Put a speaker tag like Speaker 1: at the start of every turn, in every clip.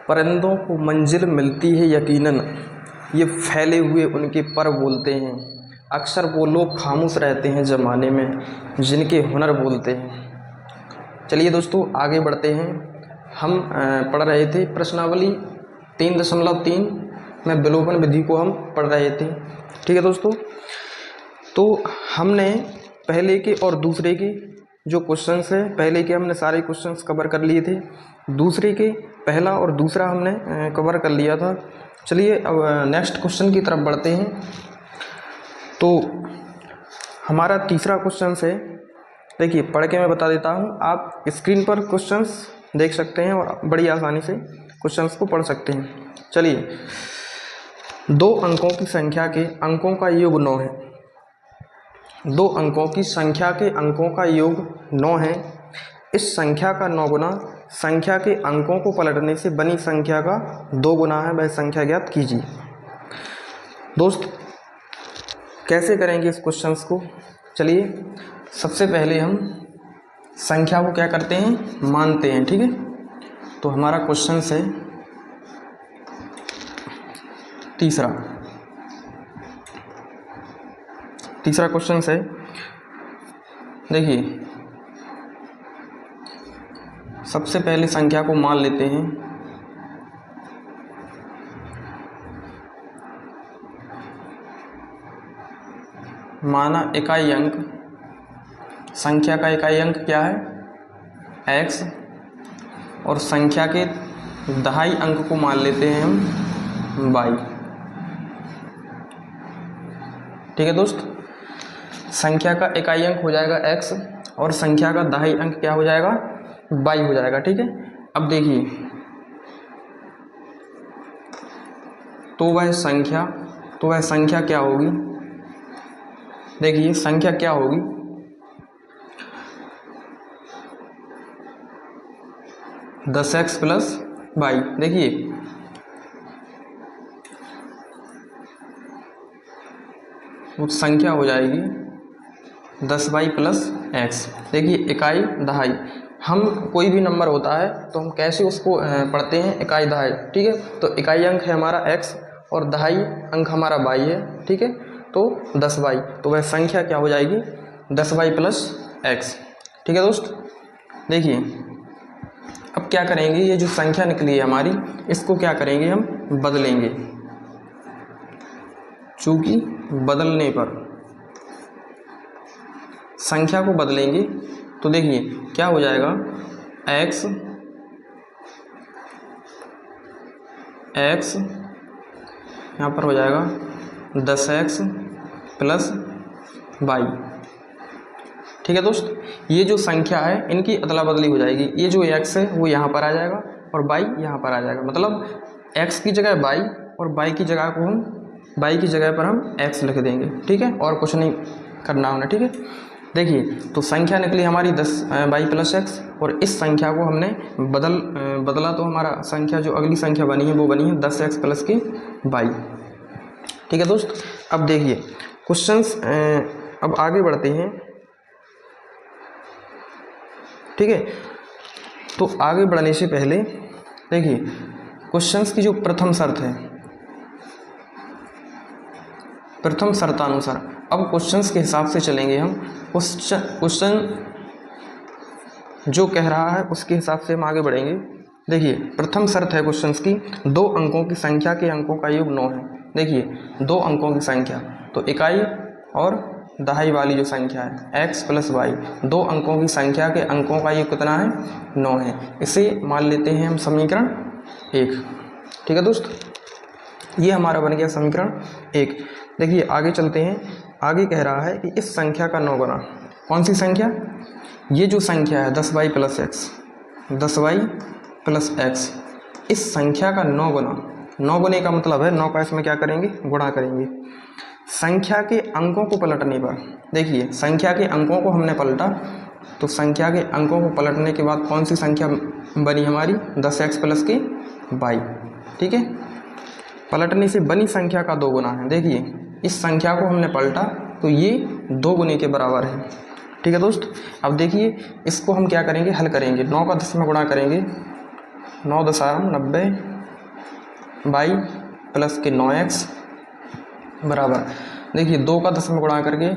Speaker 1: परिंदों को मंजिल मिलती है यकीनन, ये फैले हुए उनके पर बोलते हैं। अक्सर वो लोग खामोश रहते हैं ज़माने में, जिनके हुनर बोलते हैं। चलिए दोस्तों आगे बढ़ते हैं। हम पढ़ रहे थे प्रश्नावली 3.3 में विलोपन विधि को हम पढ़ रहे थे। ठीक है दोस्तों, तो हमने पहले के और दूसरे के जो क्वेश्चंस है, पहले के हमने सारे क्वेश्चंस कवर कर लिए थे, दूसरे के पहला और दूसरा हमने कवर कर लिया था। चलिए अब नेक्स्ट क्वेश्चन की तरफ बढ़ते हैं। तो हमारा तीसरा क्वेश्चन है, देखिए पढ़ के मैं बता देता हूँ, आप स्क्रीन पर क्वेश्चंस देख सकते हैं और बड़ी आसानी से क्वेश्चंस को पढ़ सकते हैं। चलिए, 2 अंकों की संख्या के अंकों का योग 9 है। 2 अंकों की संख्या के अंकों का योग 9 है। इस संख्या का 9 गुना संख्या के अंकों को पलटने से बनी संख्या का 2 गुना है, वह संख्या ज्ञात कीजिए। दोस्त कैसे करेंगे इस क्वेश्चंस को? चलिए सबसे पहले हम संख्या को क्या करते हैं, मानते हैं। ठीक है, तो हमारा क्वेश्चन है तीसरा क्वेश्चन है, देखिए सबसे पहले संख्या को मान लेते हैं। माना इकाई अंक, संख्या का इकाई अंक क्या है, x, और संख्या के दहाई अंक को मान लेते हैं हम y। ठीक है दोस्त, संख्या का इकाई अंक हो जाएगा x और संख्या का दहाई अंक क्या हो जाएगा, y हो जाएगा। ठीक है, अब देखिए तो वह संख्या क्या होगी, देखिए संख्या क्या होगी, दस एक्स प्लस वाई। देखिए वो संख्या हो जाएगी 10y प्लस एक्स। देखिए इकाई दहाई, हम कोई भी नंबर होता है तो हम कैसे उसको पढ़ते हैं, इकाई दहाई। ठीक है, तो इकाई अंक है हमारा x और दहाई अंक हमारा y है। ठीक है, तो 10y, तो वह संख्या क्या हो जाएगी, 10y प्लस एक्स। ठीक है दोस्त, देखिए अब क्या करेंगे, ये जो संख्या निकली है हमारी, इसको क्या करेंगे, हम बदलेंगे। चूंकि बदलने पर संख्या को बदलेंगे तो देखिए क्या हो जाएगा, x यहाँ पर हो जाएगा 10x प्लस वाई। ठीक है दोस्त, ये जो संख्या है इनकी अदला बदली हो जाएगी। ये जो x है वो यहाँ पर आ जाएगा और y यहाँ पर आ जाएगा, मतलब x की जगह y और y की जगह को हम y की जगह पर हम x लिख देंगे। ठीक है, और कुछ नहीं करना होना। ठीक है, देखिए तो संख्या निकली हमारी 10y प्लस एक्स, और इस संख्या को हमने बदला तो हमारा संख्या जो अगली संख्या बनी है वो बनी है 10x प्लस की y। ठीक है दोस्त, अब देखिए क्वेश्चंस, अब आगे बढ़ते हैं। ठीक है, तो आगे बढ़ने से पहले देखिए क्वेश्चंस की जो प्रथम शर्त है, प्रथम शर्तानुसार, अब क्वेश्चंस के हिसाब से चलेंगे हम। क्वेश्चन जो कह रहा है उसके हिसाब से हम आगे बढ़ेंगे। देखिए प्रथम शर्त है क्वेश्चंस की, 2 अंकों की संख्या के अंकों का योग 9 है। देखिए 2 अंकों की संख्या, तो इकाई और दहाई वाली जो संख्या है x प्लस वाई, 2 अंकों की संख्या के अंकों का योग कितना है, 9 है। इसे मान लेते हैं हम समीकरण 1। ठीक है दोस्त, ये हमारा बन गया समीकरण 1। देखिए आगे चलते हैं, आगे कह रहा है कि इस संख्या का 9 गुना, कौन सी संख्या, ये जो संख्या है 10y plus x, 10y plus x, इस संख्या का 9 गुना, 9 गुने का मतलब है 9 का इसमें क्या करेंगे, गुणा करेंगे। संख्या के अंकों को पलटने पर, देखिए संख्या के अंकों को हमने पलटा, तो संख्या के अंकों को पलटने के बाद कौन सी संख्या बनी हमारी, 10x प्लस की y। ठीक है, पलटने से बनी संख्या का 2 गुना है। देखिए इस संख्या को हमने पलटा तो ये 2 गुने के बराबर है। ठीक है दोस्त, अब देखिए इसको हम क्या करेंगे, हल करेंगे। 9 का 10 में गुणा करेंगे, 9 10 90, वाई प्लस के 9x बराबर, देखिए 2 का 10 में गुणा करके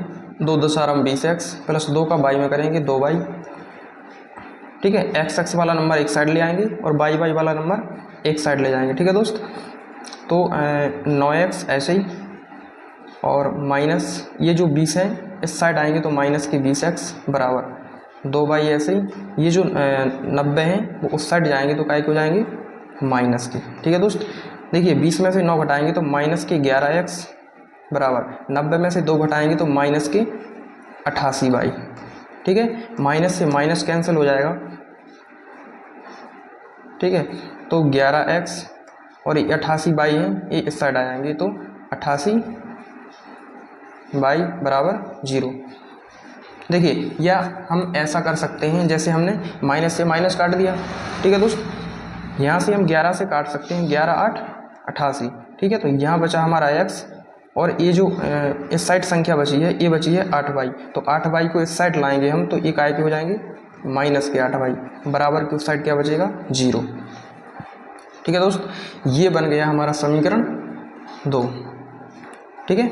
Speaker 1: 2 10 20x प्लस 2 का y में करेंगे 2y, ठीक है। x वाला नंबर एक साइड ले आएंगे और y वाला नंबर एक साइड ले जाएंगे, ठीक है दोस्त। तो 9x ऐसे ही और माइनस ये जो 20 है इस साइड आएंगे तो माइनस के 20x बराबर 2y ऐसे ही, ये जो 90 हैं वो उस साइड जाएंगे तो काय के हो जाएंगे माइनस के, ठीक है दोस्त। देखिए 20 में से 9 घटाएंगे तो माइनस के 11x बराबर 90 में से 2 घटाएंगे तो माइनस के 88y, ठीक है। माइनस से माइनस कैंसिल हो जाएगा, ठीक है। तो 11x और ये 88y है, ये इस साइड आ जाएंगे तो 88y बराबर 0। देखिए या हम ऐसा कर सकते हैं जैसे हमने माइनस से माइनस काट दिया, ठीक है दोस्त। यहाँ से हम 11 से काट सकते हैं, 11 8 88, ठीक है। तो यहाँ बचा हमारा x और ये जो इस साइड संख्या बची है ये बची है 8y, तो 8y को इस साइड लाएंगे हम तो ये काय के हो जाएंगे माइनस के 8y बराबर के उस साइड क्या बचेगा 0, ठीक है दोस्त। ये बन गया हमारा समीकरण 2, ठीक है।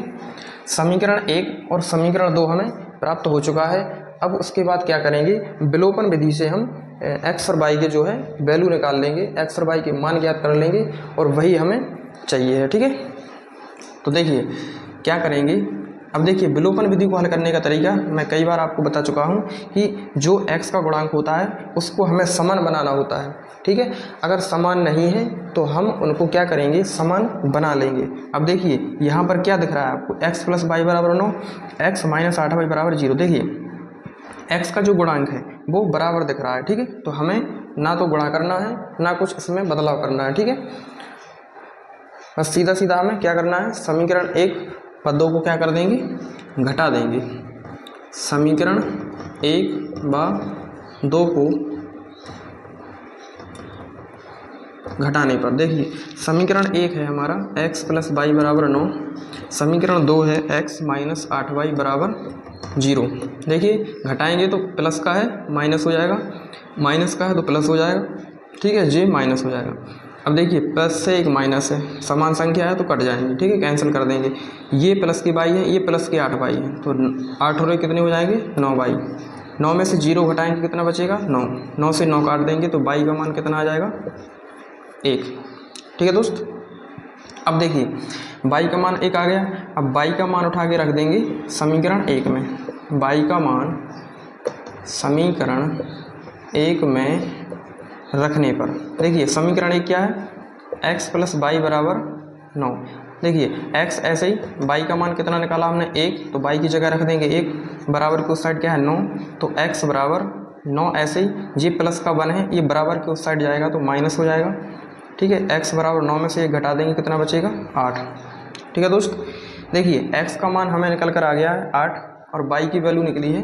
Speaker 1: समीकरण 1 और समीकरण 2 हमें प्राप्त हो चुका है। अब उसके बाद क्या करेंगे, विलोपन विधि से हम x और y के जो है वैल्यू निकाल लेंगे, x और y के मान ज्ञात कर लेंगे और वही हमें चाहिए है, ठीक है। तो देखिए क्या करेंगे, अब देखिए विलोपन विधि को हल करने का तरीका मैं कई बार आपको बता चुका हूँ कि जो x का गुणांक होता है उसको हमें समान बनाना होता है, ठीक है। अगर समान नहीं है तो हम उनको क्या करेंगे समान बना लेंगे। अब देखिए यहाँ पर क्या दिख रहा है आपको, x प्लस वाई बराबर 9, x माइनस 8y बराबर 0। देखिए x का जो गुणांक है वो बराबर दिख रहा है, ठीक है। तो हमें ना तो गुणा करना है ना कुछ इसमें बदलाव करना है, ठीक है। बस सीधा सीधा हमें क्या करना है, समीकरण 1 पदों को क्या कर देंगे घटा देंगे। समीकरण 1 व 2 को घटाने पर देखिए समीकरण 1 है हमारा x प्लस वाई बराबर 9, समीकरण 2 है x माइनस 8y बराबर 0। देखिए घटाएंगे तो प्लस का है माइनस हो जाएगा, माइनस का है तो प्लस हो जाएगा, ठीक है, जे माइनस हो जाएगा। अब देखिए प्लस से एक माइनस है, समान संख्या है तो कट जाएंगे, ठीक है, कैंसिल कर देंगे। ये प्लस की वाई है, ये प्लस के 8y है, तो 8 और कितने हो जाएंगे 9y। 9 में से 0 घटाएंगे कितना बचेगा 9, 9 से 9 काट देंगे तो y का मान कितना आ जाएगा 1, ठीक है दोस्त। अब देखिए y का मान 1 आ गया, अब y का मान उठा के रख देंगे समीकरण 1 में, y का मान समीकरण 1 में रखने पर देखिए समीकरण 1 क्या है x प्लस वाई बराबर 9। देखिए x ऐसे ही, y का मान कितना निकाला हमने 1, तो y की जगह रख देंगे 1 बराबर के उस साइड क्या है 9, तो x बराबर 9 ऐसे ही, ये प्लस का 1 है ये बराबर के उस साइड जाएगा तो माइनस हो जाएगा, ठीक है। x बराबर 9 में से 1 घटा देंगे कितना बचेगा 8, ठीक है दोस्त। देखिए x का मान हमें निकल कर आ गया है 8 और y की वैल्यू निकली है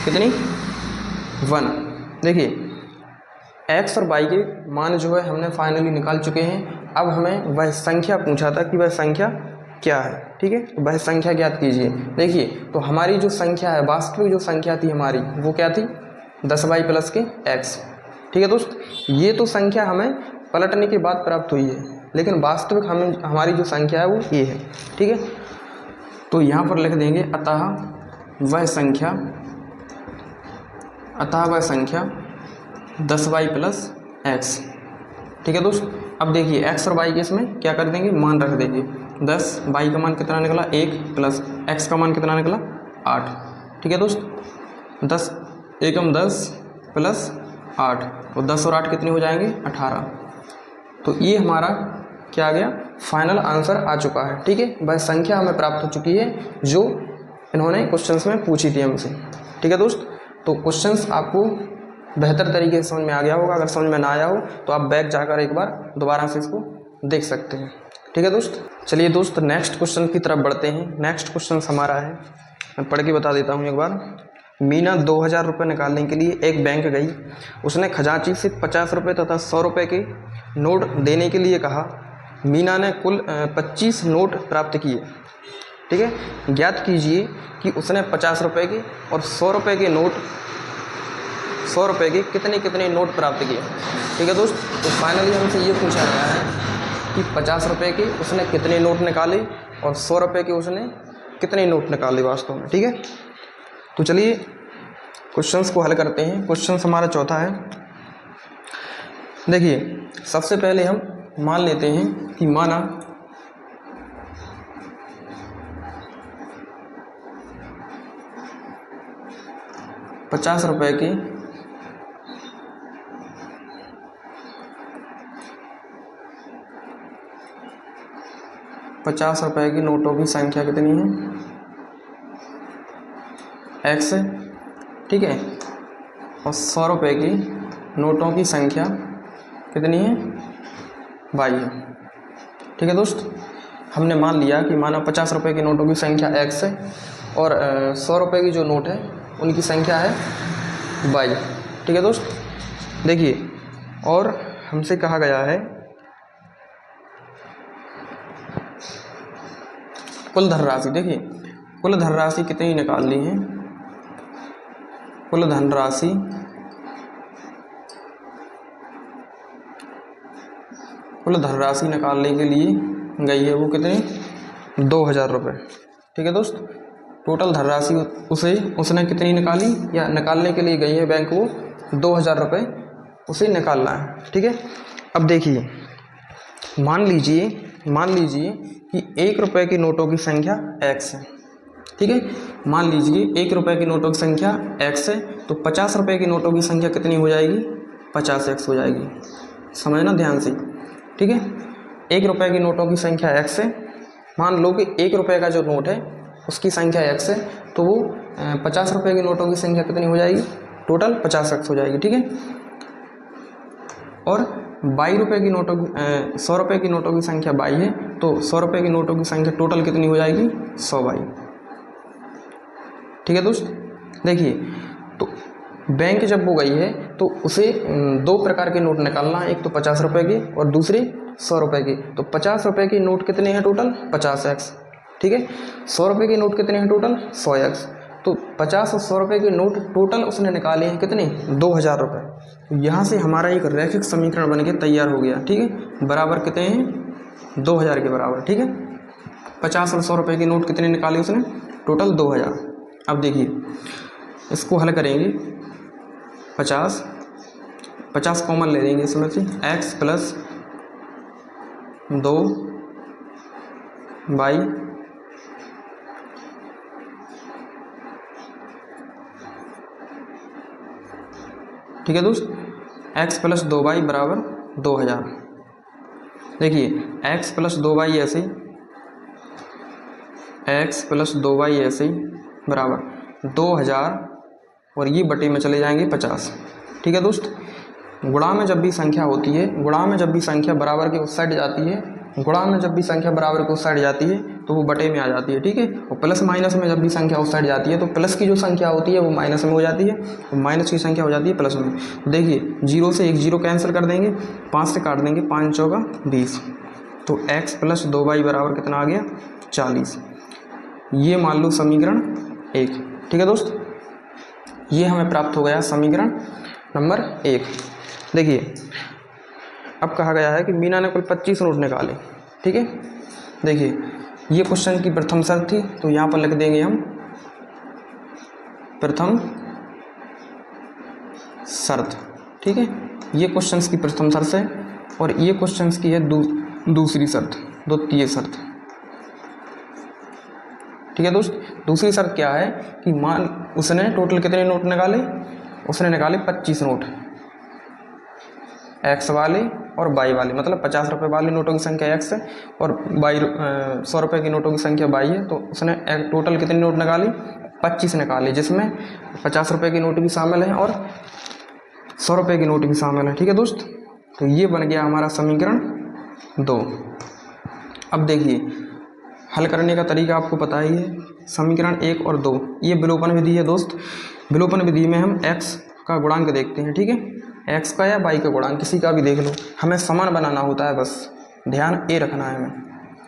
Speaker 1: कितनी 1। देखिए x और y के मान जो है हमने फाइनली निकाल चुके हैं। अब हमें वह संख्या पूछा था कि वह संख्या क्या है, ठीक है, तो वह संख्या ज्ञात कीजिए। देखिए तो हमारी जो संख्या है वास्तविक जो संख्या थी हमारी वो क्या थी 10y प्लस के x, ठीक है दोस्त। ये तो संख्या हमें पलटने के बाद प्राप्त हुई है, लेकिन वास्तविक हमारी जो संख्या है वो ये है, ठीक है। तो यहाँ पर लिख देंगे अतः वह संख्या 10y प्लस x, ठीक है दोस्त। अब देखिए x और y के इसमें क्या कर देंगे मान रख देंगे, 10 y का मान कितना निकला 1 प्लस x का मान कितना निकला 8, ठीक है दोस्त। 10 एकम 10 प्लस 8 और 10 और 8 कितने हो जाएंगे 18। तो ये हमारा क्या आ गया फाइनल आंसर आ चुका है, ठीक है। वह संख्या हमें प्राप्त हो चुकी है जो इन्होंने क्वेश्चंस में पूछी थी हमसे, ठीक है दोस्त। तो क्वेश्चंस आपको बेहतर तरीके से समझ में आ गया होगा, अगर समझ में ना आया हो तो आप बैक जाकर एक बार दोबारा से इसको देख सकते हैं, ठीक है दोस्त। चलिए दोस्त नेक्स्ट क्वेश्चन की तरफ बढ़ते हैं। नेक्स्ट क्वेश्चन हमारा है, मैं पढ़ के बता देता हूँ एक बार। मीना 2000 रुपये निकालने के लिए एक बैंक गई, उसने खजांची से 50 रुपये तथा 100 रुपये के नोट देने के लिए कहा। मीना ने कुल 25 नोट प्राप्त किए, ठीक है। ज्ञात कीजिए कि उसने 50 रुपये के और 100 रुपये के नोट 100 रुपये के कितने कितने नोट प्राप्त किए, ठीक है दोस्त। तो फाइनली हमसे ये पूछा गया है कि 50 रुपये के उसने कितने नोट निकाले और 100 रुपये के उसने कितने नोट निकाले वास्तव में। ठीक है, तो चलिए क्वेश्चंस को हल करते हैं। क्वेश्चन हमारा चौथा है। देखिए सबसे पहले हम मान लेते हैं कि माना 50 रुपये की 50 रुपये की नोटों की संख्या कितनी है, x। ठीक है, और 100 रुपये की नोटों की संख्या कितनी है, y है। ठीक है दोस्त, हमने मान लिया कि माना 50 रुपये की नोटों की संख्या x है और 100 रुपये की जो नोट है उनकी संख्या है y। ठीक है दोस्त, देखिए और हमसे कहा गया है कुल धनराशि। देखिए कुल धनराशि कितनी निकालनी है, कुल धनराशि निकालने के लिए गई है वो कितनी, 2000 रुपये। ठीक है दोस्त, टोटल धनराशि उसने कितनी निकाली या निकालने के लिए गई है बैंक वो 2000 रुपये उसे निकालना है। ठीक है, अब देखिए मान लीजिए कि 1 रुपये की नोटों की संख्या x है। ठीक है, मान लीजिए 1 रुपये की नोटों की संख्या x है, तो 50 रुपये की नोटों की संख्या कितनी हो जाएगी, 50x हो जाएगी। समझना ध्यान से। ठीक है, 1 रुपये की नोटों की संख्या x है, मान लो कि 1 रुपये का जो नोट है उसकी संख्या x है, तो वो 50 रुपये की नोटों की संख्या कितनी हो जाएगी, टोटल 50x हो जाएगी। ठीक है, और 22 रुपये की नोटों की 100 रुपये की नोटों की संख्या 22 है, तो 100 रुपये की नोटों की संख्या टोटल कितनी हो जाएगी, 122। ठीक है दोस्त, देखिए तो बैंक जब वो गई है तो उसे 2 प्रकार के नोट निकालना है, एक तो 50 रुपये के और दूसरे 100 रुपये के। तो 50 रुपये के नोट कितने हैं टोटल, 50x। ठीक है, 100 रुपये के नोट कितने हैं टोटल, 100x। तो 50 और 100 रुपये के नोट टोटल उसने निकाले हैं कितने, 2000 रुपये। तो यहाँ से हमारा एक रैखिक समीकरण बन के तैयार हो गया। ठीक है, बराबर कितने हैं, 2000 के बराबर। ठीक है, 50 और 100 रुपये के नोट कितने निकाले उसने, टोटल 2000। अब देखिए इसको हल करेंगे, 50 कॉमन ले लेंगे इसमें से, x प्लस 2y ठीक है दोस्त, x प्लस 2y बराबर 2000। देखिए x प्लस 2y ऐसे, x प्लस 2y ऐसे बराबर 2000 और ये बटे में चले जाएंगे 50। ठीक है दोस्त, गुणा में जब भी संख्या होती है, गुणा में जब भी संख्या बराबर के उस साइड जाती है, गुणा में जब भी संख्या बराबर के उस साइड जाती है तो वो बटे में आ जाती है। ठीक है, और प्लस माइनस में जब भी संख्या उस साइड जाती है तो प्लस की जो संख्या होती है वो माइनस में हो जाती है और माइनस की संख्या हो जाती है प्लस में। देखिए 0 से एक 0 कैंसिल कर देंगे, 5 से काट देंगे, 5 चौका 20। तो x प्लस 2y बराबर कितना आ गया, 40। ये मान लो समीकरण 1। ठीक है दोस्त, ये हमें प्राप्त हो गया समीकरण नंबर 1। देखिए अब कहा गया है कि मीना ने कुल 25 नोट निकाले। ठीक है, देखिए ये क्वेश्चन की प्रथम शर्त थी, तो यहाँ पर लिख देंगे हम प्रथम शर्त। ठीक है, ये क्वेश्चन की प्रथम शर्त है और ये क्वेश्चन की है दूसरी शर्त, द्वितीय शर्त। ठीक है दोस्त, दूसरी शर्त क्या है कि मान उसने टोटल कितने नोट निकाले, उसने निकाले 25 नोट, x वाले और y वाले, मतलब 50 रुपये वाले नोटों की संख्या x है और 100 रुपये की नोटों की संख्या y है। तो उसने टोटल कितने नोट निकाले, 25 निकाले, जिसमें 50 रुपये की नोट भी शामिल है और 100 रुपये की नोट भी शामिल है। ठीक है दोस्त, तो ये बन गया हमारा समीकरण 2। अब देखिए हल करने का तरीका आपको पता ही है, समीकरण 1 और 2 ये विलोपन विधि है दोस्त। विलोपन विधि में हम x का गुणांक देखते हैं। ठीक है, x का या y का गुणांक किसी का भी देख लो, हमें समान बनाना होता है, बस ध्यान ए रखना है हमें।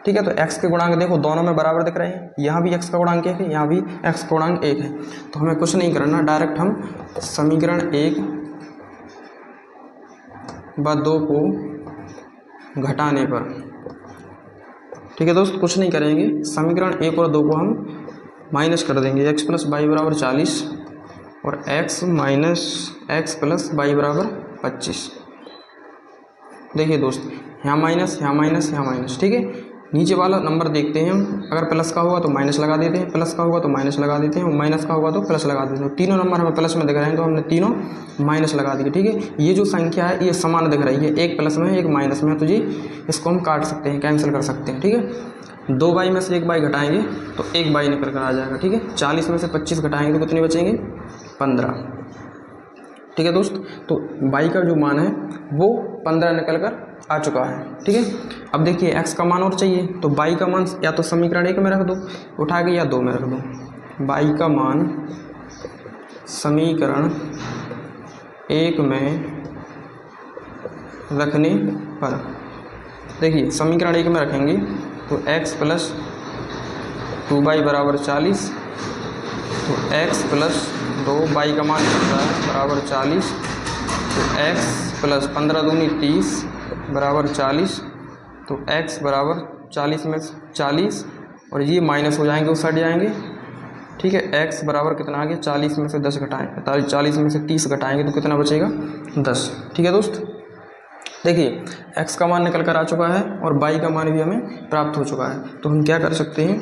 Speaker 1: ठीक है, तो x के गुणांक देखो दोनों में बराबर दिख रहे हैं, यहाँ भी x का गुणांक 1 है, यहाँ भी x का गुणांक 1 है। तो हमें कुछ नहीं करना, डायरेक्ट हम समीकरण 1 व 2 को घटाने पर। ठीक है दोस्त, कुछ नहीं करेंगे, समीकरण 1 और 2 को हम माइनस कर देंगे। x प्लस वाई बराबर 40 और x minus x plus y बराबर 25। देखिए दोस्त, यहाँ माइनस, यहाँ माइनस, यहाँ माइनस। ठीक है, नीचे वाला नंबर देखते हैं हम, अगर प्लस का होगा तो माइनस लगा देते हैं, प्लस का होगा तो माइनस लगा देते हैं, और माइनस का होगा तो प्लस लगा देते हैं। तीनों नंबर हमें प्लस में दिख रहे हैं तो हमने तीनों माइनस लगा दिए। ठीक है, ये जो संख्या है ये समान दिख रही है, एक प्लस में है एक माइनस में है, तो जी इसको हम काट सकते हैं, कैंसिल कर सकते हैं। ठीक है, 2 बाई में से 1 बाई घटाएंगे तो 1 बाई निकल कर आ जाएगा। ठीक है, 40 में से 25 घटाएंगे तो कितने बचेंगे? 15। ठीक है दोस्त, तो बाई का जो मान है वो 15 निकल कर आ चुका है। ठीक है, अब देखिए x का मान और चाहिए, तो बाई का मान या तो समीकरण 1 में रख दो उठा के, या 2 में रख दो। बाई का मान समीकरण 1 में रखने पर, देखिए समीकरण 1 में रखेंगे तो x प्लस 2y बराबर 40, तो x प्लस 2 बाई का मान कितना है बराबर 40, तो x प्लस 15 दूनी 30 बराबर 40, तो x बराबर 40 में 40, और ये माइनस हो जाएंगे, उस साइड जाएंगे। ठीक है, x बराबर कितना आ गया? 40 में से 10 घटाएँ, 40 में से 30 घटाएंगे तो कितना बचेगा? 10। ठीक है दोस्त, देखिए x का मान निकल कर आ चुका है और y का मान भी हमें प्राप्त हो चुका है। तो हम क्या कर सकते हैं,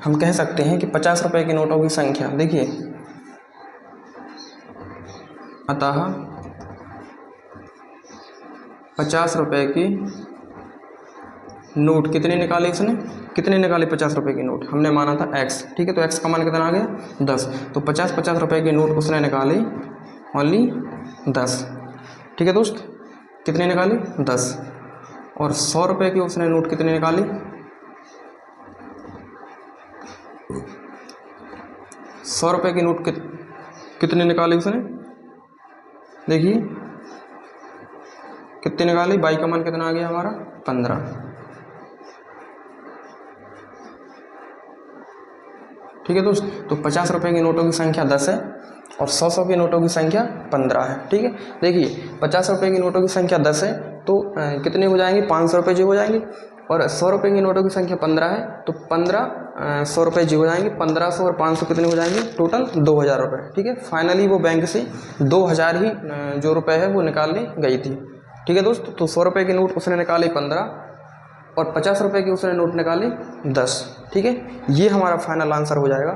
Speaker 1: हम कह सकते हैं कि 50 रुपये के नोटों की संख्या, देखिए अतः 50 रुपये की नोट कितने निकाले इसने, कितने निकाले 50 रुपये की नोट, हमने माना था x। ठीक है, तो x का मान कितना आ गया? 10। तो 50 रुपये के नोट उसने निकाले ओनली 10। ठीक है दोस्त, कितने निकाले? 10। और 100 रुपये के उसने नोट कितने निकाले? 100 रुपये के नोट कितने निकाले उसने, देखिए कितने निकाले? बाई का मान कितना आ गया हमारा? 15। ठीक है दोस्त, तो 50 रुपये के नोटों की संख्या 10 है और 100 की नोटों की संख्या 15 है। ठीक है, देखिए 50 रुपये की नोटों की संख्या 10 है तो कितने हो जाएंगे? 500 रुपये जी हो जाएंगे, और 100 रुपये की नोटों की संख्या 15 है तो 100 रुपये जी हो जाएंगे। 1500 और 500 कितने हो जाएंगे? टोटल 2000 रुपये। ठीक है, फाइनली वो बैंक से 2000 ही जो रुपये है वो निकालने गई थी। ठीक है दोस्त, तो 100 रुपये के नोट उसने निकाले 15 और 50 रुपये की उसने नोट निकाले 10। ठीक है, ये हमारा फाइनल आंसर हो जाएगा।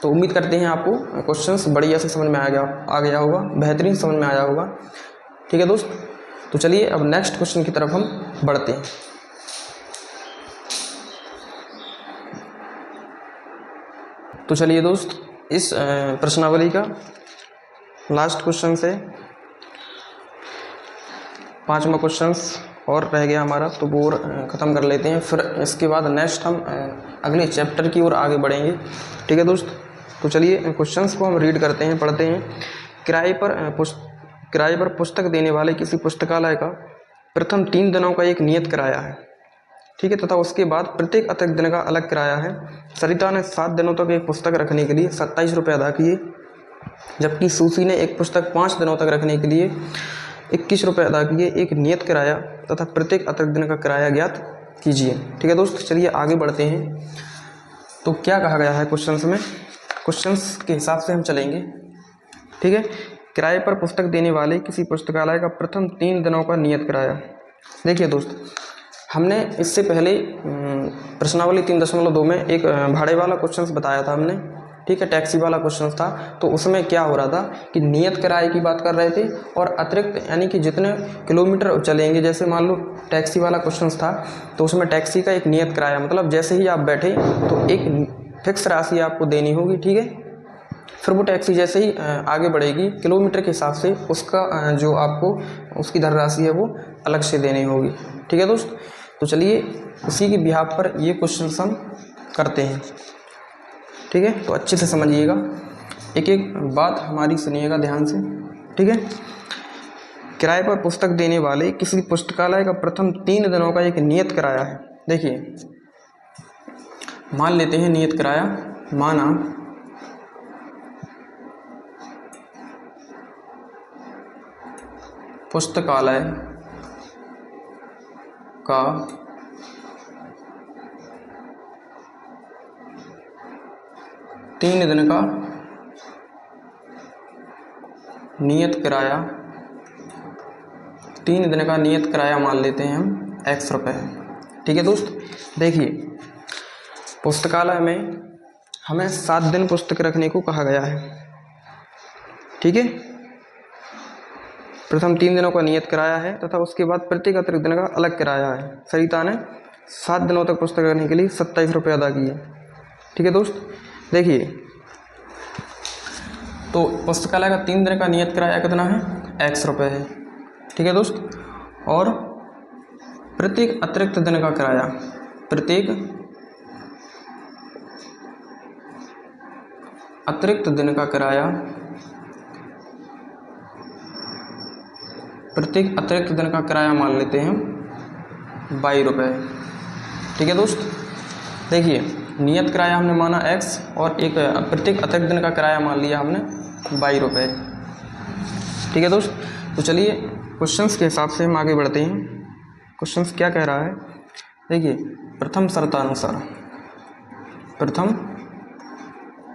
Speaker 1: तो उम्मीद करते हैं आपको क्वेश्चंस बढ़िया से समझ में आ गया होगा, बेहतरीन समझ में आया होगा। ठीक है दोस्त, तो चलिए अब नेक्स्ट क्वेश्चन की तरफ हम बढ़ते हैं। तो चलिए दोस्त, इस प्रश्नावली का लास्ट क्वेश्चन से 5वां क्वेश्चन और रह गया हमारा, तो वो ख़त्म कर लेते हैं। फिर इसके बाद नेक्स्ट हम अगले चैप्टर की ओर आगे बढ़ेंगे। ठीक है दोस्त, तो चलिए क्वेश्चंस को हम रीड करते हैं, पढ़ते हैं। किराए पर पुस्तक देने वाले किसी पुस्तकालय का प्रथम 3 दिनों का एक नियत किराया है। ठीक है, तथा उसके बाद प्रत्येक अतिरिक्त दिन का अलग किराया है। सरिता ने 7 दिनों तक एक पुस्तक रखने के लिए 27 रुपये अदा किए, जबकि सूसी ने एक पुस्तक 5 दिनों तक रखने के लिए 21 रुपये अदा किए। एक नियत किराया तथा प्रत्येक अतिरिक्त दिन का किराया ज्ञात कीजिए। ठीक है दोस्त, चलिए आगे बढ़ते हैं। तो क्या कहा गया है क्वेश्चंस में, क्वेश्चंस के हिसाब से हम चलेंगे। ठीक है, किराए पर पुस्तक देने वाले किसी पुस्तकालय का प्रथम 3 दिनों का नियत किराया। देखिए दोस्त, हमने इससे पहले प्रश्नावली 3.2 में एक भाड़े वाला क्वेश्चंस बताया था हमने। ठीक है, टैक्सी वाला क्वेश्चन था, तो उसमें क्या हो रहा था कि नियत किराए की बात कर रहे थे और अतिरिक्त यानी कि जितने किलोमीटर चलेंगे, जैसे मान लो टैक्सी वाला क्वेश्चन था तो उसमें टैक्सी का एक नियत किराया, मतलब जैसे ही आप बैठे तो एक फिक्स राशि आपको देनी होगी। ठीक है, फिर वो टैक्सी जैसे ही आगे बढ़ेगी किलोमीटर के हिसाब से उसका जो आपको उसकी धनराशि है वो अलग से देनी होगी। ठीक है दोस्त, तो चलिए उसी के बिहाफ पर ये क्वेश्चन हम करते हैं। ठीक है, तो अच्छे से समझिएगा, एक एक बात हमारी सुनिएगा ध्यान से। ठीक है, किराए पर पुस्तक देने वाले किसी पुस्तकालय का प्रथम 3 दिनों का एक नियत किराया है। देखिए मान लेते हैं नियत किराया, माना पुस्तकालय का तीन दिन का नियत किराया, 3 दिन का नियत किराया मान लेते हैं हम X रुपये। ठीक है दोस्त, देखिए पुस्तकालय में हमें 7 दिन पुस्तक रखने को कहा गया है। ठीक है, प्रथम 3 दिनों का नियत किराया है तथा उसके बाद प्रत्येक अतिरिक्त दिन का अलग किराया है। सरिता ने 7 दिनों तक पुस्तक रखने के लिए 27 रुपये अदा किए। ठीक है दोस्त, देखिए तो पुस्तकालय का 3 दिन का नियत किराया कितना है, X रुपये है। ठीक है दोस्त, और प्रत्येक अतिरिक्त दिन का किराया, प्रत्येक अतिरिक्त दिन का किराया, प्रत्येक अतिरिक्त दिन का किराया मान लेते हैं 22 रुपये। ठीक है दोस्त, देखिए नियत किराया हमने माना X और एक प्रत्येक अतिरिक्त दिन का किराया मान लिया हमने 22 रुपये। ठीक है दोस्त, तो चलिए क्वेश्चंस के हिसाब से हम आगे बढ़ते हैं। क्वेश्चंस क्या कह रहा है, देखिए प्रथम शर्तानुसार, प्रथम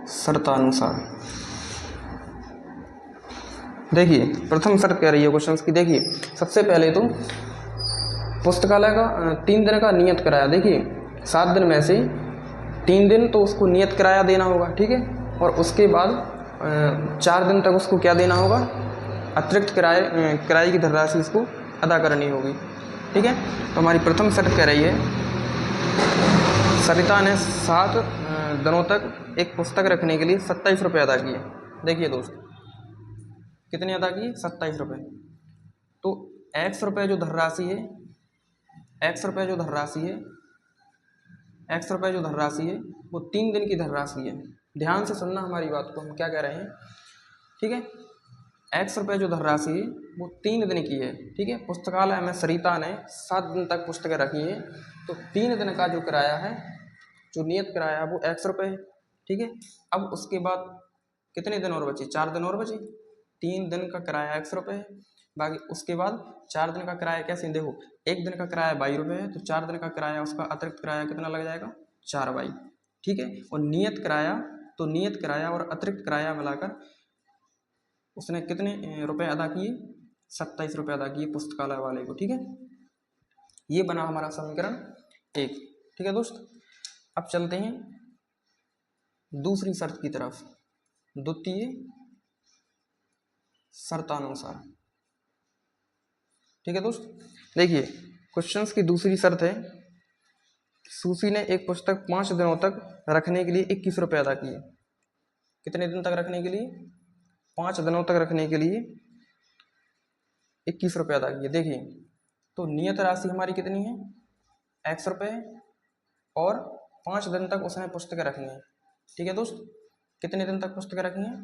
Speaker 1: शर्तानुसार, देखिए प्रथम शर्त कह रही है क्वेश्चंस की। देखिए सबसे पहले तो पुस्तकालय का 3 दिन का नियत किराया, देखिए 7 दिन में से 3 दिन तो उसको नियत किराया देना होगा। ठीक है, और उसके बाद 4 दिन तक उसको क्या देना होगा, अतिरिक्त किराए की धनराशि उसको अदा करनी होगी। ठीक है, तो हमारी प्रथम शर्त कह रही है सरिता ने 7 दिनों तक एक पुस्तक रखने के लिए 27 रुपये अदा किए। देखिए दोस्त कितने अदा किए, 27 रुपये। तो X रुपये जो धनराशि है, X रुपये जो धनराशि है, X रुपये जो धनराशि है वो 3 दिन की धनराशि है। ध्यान से सुनना हमारी बात को, हम क्या कह रहे हैं। ठीक है, X रुपये जो धनराशि है वो 3 दिन की है। ठीक है, पुस्तकालय में सरिता ने 7 दिन तक पुस्तकें रखी हैं, तो 3 दिन का जो किराया है, जो नियत किराया है वो X रुपये है। ठीक है, अब उसके बाद कितने दिन और बचे, 4 दिन और बचे। 3 दिन का किराया X रुपये है, बाकी उसके बाद 4 दिन का किराया कैसे, देखो 1 दिन का किराया 22 रुपये है, तो 4 दिन का किराया उसका अतिरिक्त किराया कितना लग जाएगा, 4/22। ठीक है, और नियत किराया, तो नियत किराया और अतिरिक्त किराया मिलाकर उसने कितने रुपए अदा किए, 27 रुपये अदा किए पुस्तकालय वाले को। ठीक है, ये बना हमारा समीकरण 1। ठीक है दोस्त, अब चलते हैं दूसरी शर्त की तरफ, द्वितीय शर्तानुसार। ठीक है दोस्त, देखिए क्वेश्चंस की दूसरी शर्त है सुशी ने एक पुस्तक 5 दिनों तक रखने के लिए 21 रुपये अदा किए। कितने दिन तक रखने के लिए, 5 दिनों तक रखने के लिए 21 रुपये अदा किए। देखिए तो नियत राशि हमारी कितनी है, X रुपये, और 5 दिन तक उसने पुस्तकें रखनी है। ठीक है दोस्त, कितने दिन तक पुस्तकें रखनी है,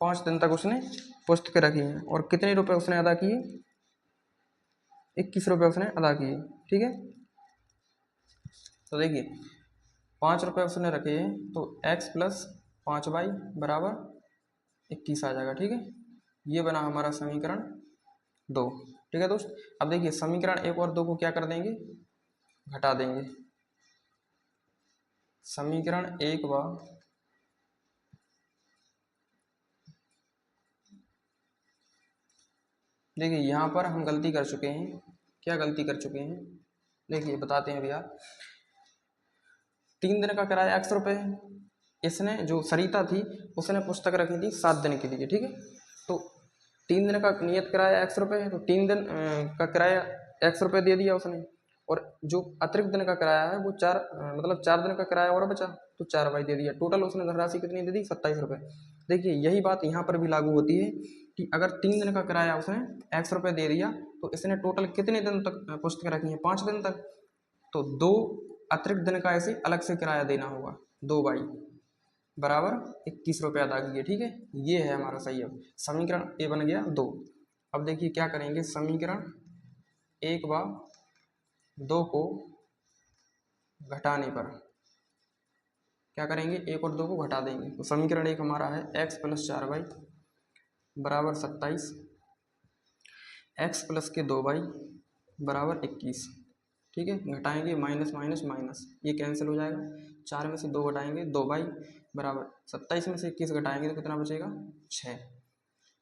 Speaker 1: 5 दिन तक उसने पुस्तकें रखी हैं, और कितने रुपए उसने अदा किए, 21 रुपये उसने अदा किए। ठीक है, तो देखिए 5 रुपये उसने रखे हैं, तो X + 5/22 बराबर 21 आ जाएगा। ठीक है, ये बना हमारा समीकरण 2। ठीक है दोस्त, अब देखिए समीकरण 1 और 2 को क्या कर देंगे, घटा देंगे। समीकरण 1 व देखिए यहाँ पर हम गलती कर चुके हैं। क्या गलती कर चुके हैं, देखिए बताते हैं भैया। 3 दिन का किराया X रुपये है, इसने जो सरिता थी उसने पुस्तक रखी थी 7 दिन के लिए। ठीक है, तो 3 दिन का नियत किराया X रुपये है, तो 3 दिन का किराया X रुपये दे दिया उसने, और जो अतिरिक्त दिन का किराया है वो 4 दिन का किराया और बचा, तो 4/22 दे दिया। टोटल उसने धनराशि कितनी दे दी, 27 रुपये। देखिए यही बात यहाँ पर भी लागू होती है कि अगर 3 दिन का किराया उसने X रुपये दे दिया, तो इसने टोटल कितने दिन तक पुस्तकें रखी हैं, 5 दिन तक, तो 2 अतिरिक्त दिन का ऐसे अलग से किराया देना होगा, 2/22 बराबर 21 रुपये अदा किए। ठीक है, ये है हमारा सही। अब समीकरण ए बन गया 2। अब देखिए क्या करेंगे, समीकरण 1 व 2 को घटाने पर क्या करेंगे, 1 और 2 को घटा देंगे, तो समीकरण 1 हमारा है X + 4/22 बराबर 27, X+ के 2/22 बराबर 21। ठीक है, घटाएंगे माइनस माइनस माइनस, ये कैंसिल हो जाएगा। 4 में से 2 घटाएंगे 2y बराबर 27 में से 21 घटाएंगे तो कितना बचेगा 6।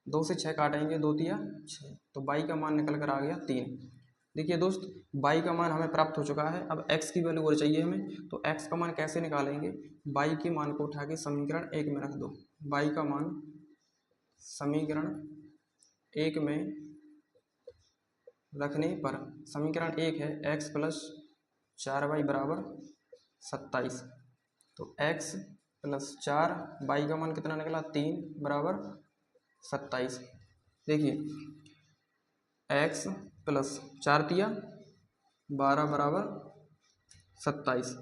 Speaker 1: 2 से 6 काटेंगे 2 तिया 6, तो y का मान निकल कर आ गया 3। देखिए दोस्त, y का मान हमें प्राप्त हो चुका है। अब x की वैल्यू और चाहिए हमें, तो x का मान कैसे निकालेंगे, y के मान को उठा के समीकरण 1 में रख दो। y का मान समीकरण 1 में रखने पर समीकरण 1 है x प्लस 4y बराबर 27, तो x प्लस 4 y का मान कितना निकला 3 बराबर 27। देखिए x प्लस 4 तिया 12 बराबर 27,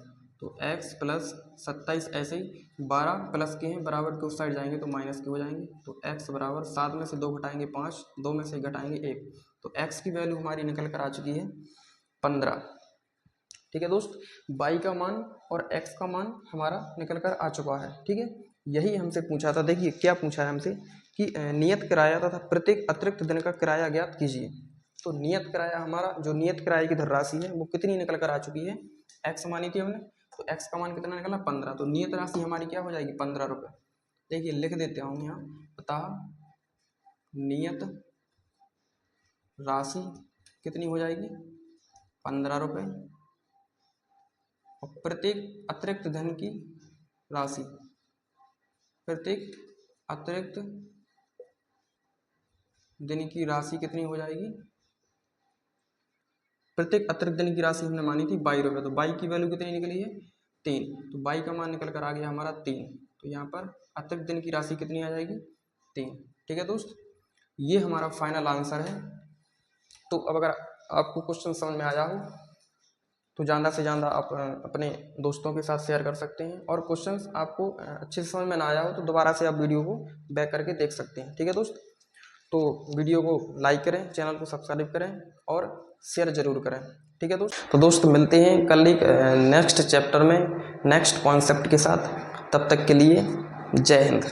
Speaker 1: तो x प्लस 27 ऐसे ही 12 प्लस के हैं, बराबर के उस साइड जाएंगे तो माइनस के हो जाएंगे, तो x बराबर 7 में से 2 घटाएंगे 5, 2 में से घटाएंगे 1, तो x की वैल्यू हमारी निकल कर आ चुकी है 15। ठीक है दोस्त, y का मान और x का मान हमारा निकल कर आ चुका है। ठीक है, यही हमसे पूछा था। देखिए क्या पूछा है हमसे कि नियत किराया तथा प्रत्येक अतिरिक्त दिन का किराया ज्ञात कीजिए। तो नियत किराया हमारा, जो नियत किराए की धनराशि है वो कितनी निकल कर आ चुकी है, x मानी थी हमने, तो x का मान कितना निकला 15, तो नियत राशि हमारी क्या हो जाएगी 15 रुपये। देखिए लिख देते हूँ यहाँ, अतः नियत राशि कितनी हो जाएगी 15 रुपये, और प्रत्येक अतिरिक्त धन की राशि, प्रत्येक अतिरिक्त दिन की राशि कितनी हो जाएगी, प्रत्येक अतिरिक्त दिन की राशि हमने मानी थी 22 रुपये, तो y की वैल्यू कितनी निकली है 3, तो y का मान निकल कर आ गया हमारा 3, तो यहाँ पर अतिरिक्त दिन की राशि कितनी आ जाएगी 3। ठीक है दोस्त, ये हमारा फाइनल आंसर है। तो अब अगर आपको क्वेश्चन समझ में आया हो तो ज़्यादा से ज़्यादा आप अपने दोस्तों के साथ शेयर कर सकते हैं, और क्वेश्चंस आपको अच्छे से समझ में ना आया हो तो दोबारा से आप वीडियो को बैक करके देख सकते हैं। ठीक है दोस्त, तो वीडियो को लाइक करें, चैनल को सब्सक्राइब करें और शेयर जरूर करें। ठीक है दोस्त, तो दोस्त मिलते हैं कल एक नेक्स्ट चैप्टर में नेक्स्ट कॉन्सेप्ट के साथ। तब तक के लिए जय हिंद।